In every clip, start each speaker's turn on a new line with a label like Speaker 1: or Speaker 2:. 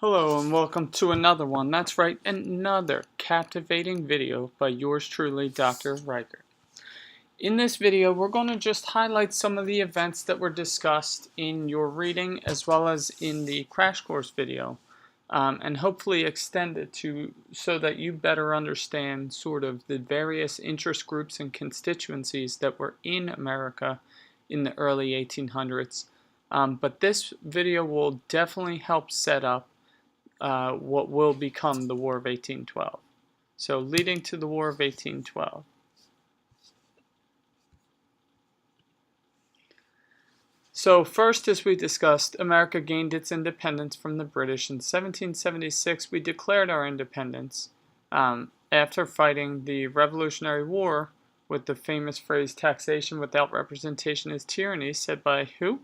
Speaker 1: Hello and welcome to another one. That's right, another captivating video by yours truly, Dr. Riker. In this video, we're going to just highlight some of the events that were discussed in your reading as well as in the crash course video, and hopefully extend it to so that you better understand sort of the various interest groups and constituencies that were in America in the early 1800s. But this video will definitely help set up what will become the War of 1812. So leading to the War of 1812. So first, as we discussed, America gained its independence from the British. In 1776, we declared our independence after fighting the Revolutionary War with the famous phrase, taxation without representation is tyranny, said by who?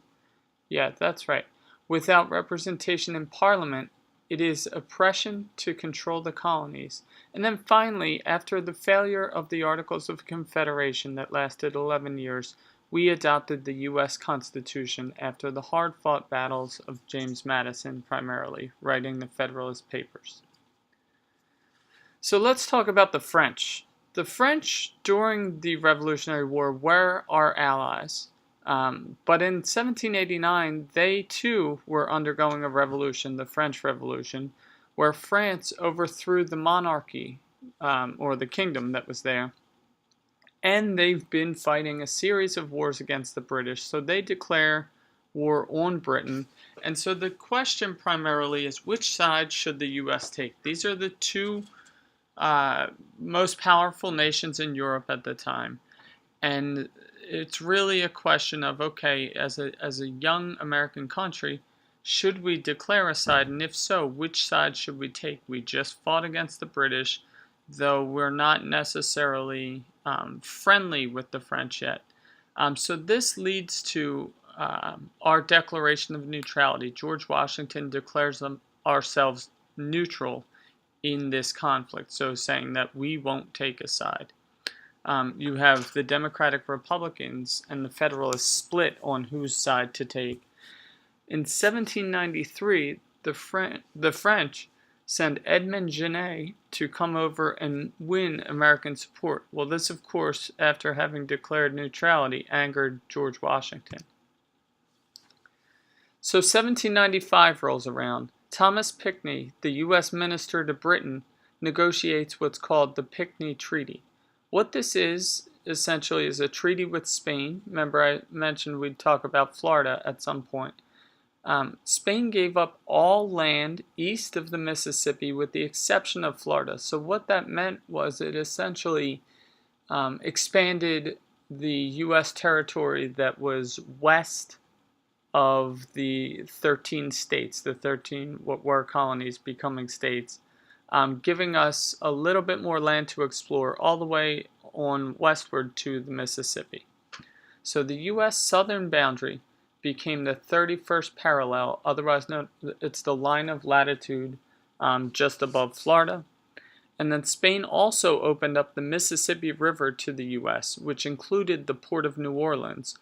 Speaker 1: Yeah, that's right. Without representation in Parliament, it is oppression to control the colonies. And then finally, after the failure of the Articles of Confederation that lasted 11 years, we adopted the U.S. Constitution after the hard-fought battles of James Madison, primarily, writing the Federalist Papers. So let's talk about the French. The French, during the Revolutionary War, were our allies. But in 1789, they too were undergoing a revolution, the French Revolution, where France overthrew the monarchy, or the kingdom that was there. And they've been fighting a series of wars against the British, so they declare war on Britain. And so the question primarily is, which side should the U.S. take? These are the two most powerful nations in Europe at the time. And it's really a question of, okay, as a young American country, should we declare a side? And if so, which side should we take? We just fought against the British, though we're not necessarily friendly with the French yet. So this leads to our Declaration of Neutrality. George Washington declares ourselves neutral in this conflict, so saying that we won't take a side. You have the Democratic Republicans and the Federalists split on whose side to take. In 1793, the French send Edmond Genet to come over and win American support. Well, this, of course, after having declared neutrality, angered George Washington. So 1795 rolls around. Thomas Pinckney, the U.S. minister to Britain, negotiates what's called the Pinckney Treaty. What this is, essentially, is a treaty with Spain. Remember, I mentioned we'd talk about Florida at some point. Spain gave up all land east of the Mississippi with the exception of Florida. So what that meant was it essentially expanded the U.S. territory that was west of the 13 states, the 13 what were colonies becoming states, giving us a little bit more land to explore all the way on westward to the Mississippi. So the U.S. southern boundary became the 31st parallel, otherwise known, it's the line of latitude just above Florida. And then Spain also opened up the Mississippi River to the U.S., which included the port of New Orleans.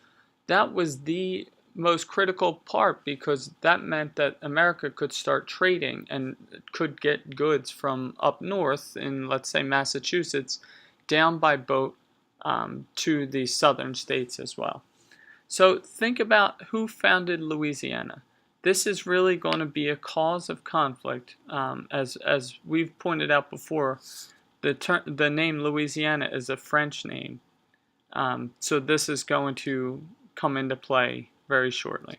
Speaker 1: That was the most critical part because that meant that America could start trading and could get goods from up north in, let's say, Massachusetts down by boat to the southern states as well. So think about who founded Louisiana. This is really going to be a cause of conflict. As we've pointed out before, the name Louisiana is a French name. So this is going to come into play very shortly.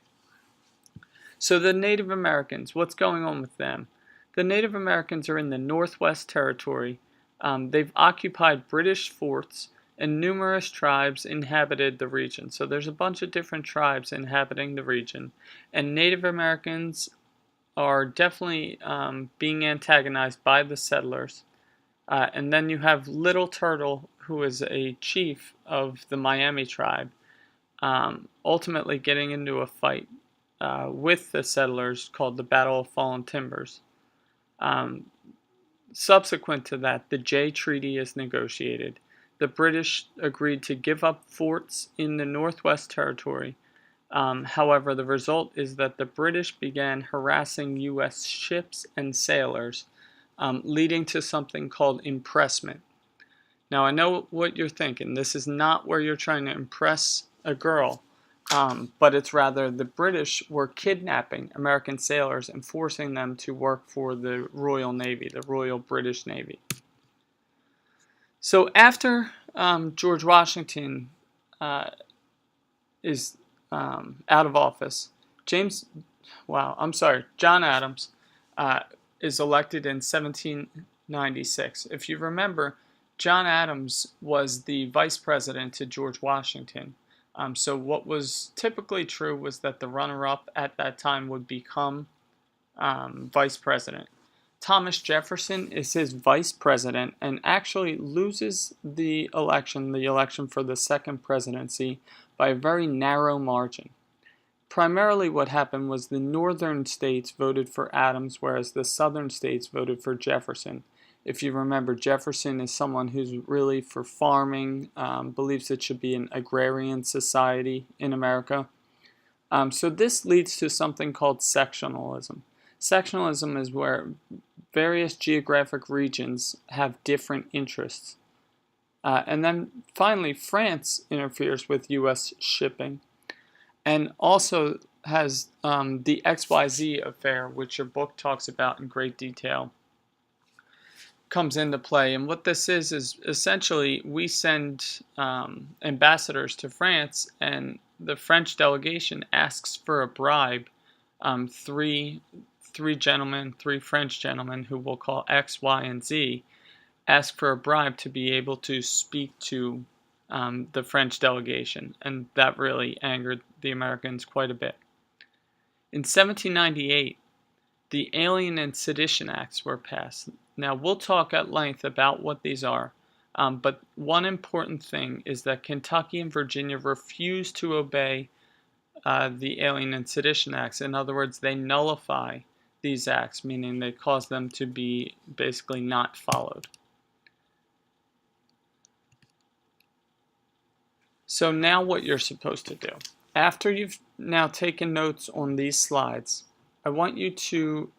Speaker 1: So the Native Americans, what's going on with them? The Native Americans are in the Northwest Territory. They've occupied British forts, and numerous tribes inhabited the region. So there's a bunch of different tribes inhabiting the region, and Native Americans are definitely being antagonized by the settlers. And then you have Little Turtle, who is a chief of the Miami tribe, ultimately getting into a fight with the settlers called the Battle of Fallen Timbers. Subsequent to that, the Jay Treaty is negotiated. The British agreed to give up forts in the Northwest Territory, However, the result is that the British began harassing U.S. ships and sailors, leading to something called impressment. Now, I know what you're thinking. This is not where you're trying to impress a girl, but it's rather the British were kidnapping American sailors and forcing them to work for the Royal Navy, the Royal British Navy. So after George Washington is out of office, John Adams is elected in 1796. If you remember, John Adams was the vice president to George Washington. So what was typically true was that the runner-up at that time would become vice president. Thomas Jefferson is his vice president and actually loses the election for the second presidency by a very narrow margin. Primarily what happened was the northern states voted for Adams, whereas the southern states voted for Jefferson. If you remember, Jefferson is someone who's really for farming, believes it should be an agrarian society in America. So this leads to something called sectionalism. Sectionalism is where various geographic regions have different interests. And then finally, France interferes with U.S. shipping and also has the XYZ affair, which your book talks about in great detail, comes into play. And what this is essentially we send ambassadors to France, and the French delegation asks for a bribe. Three French gentlemen, who we'll call X, Y, and Z, ask for a bribe to be able to speak to the French delegation, and that really angered the Americans quite a bit. In 1798, the Alien and Sedition Acts were passed. Now, we'll talk at length about what these are, but one important thing is that Kentucky and Virginia refused to obey the Alien and Sedition Acts. In other words, they nullify these acts, meaning they cause them to be basically not followed. So now what you're supposed to do. After you've now taken notes on these slides, I want you to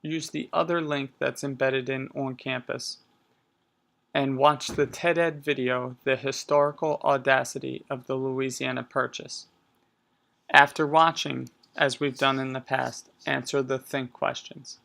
Speaker 1: use the other link that's embedded in On Campus and watch the TED-Ed video, The Historical Audacity of the Louisiana Purchase. After watching, as we've done in the past, answer the think questions.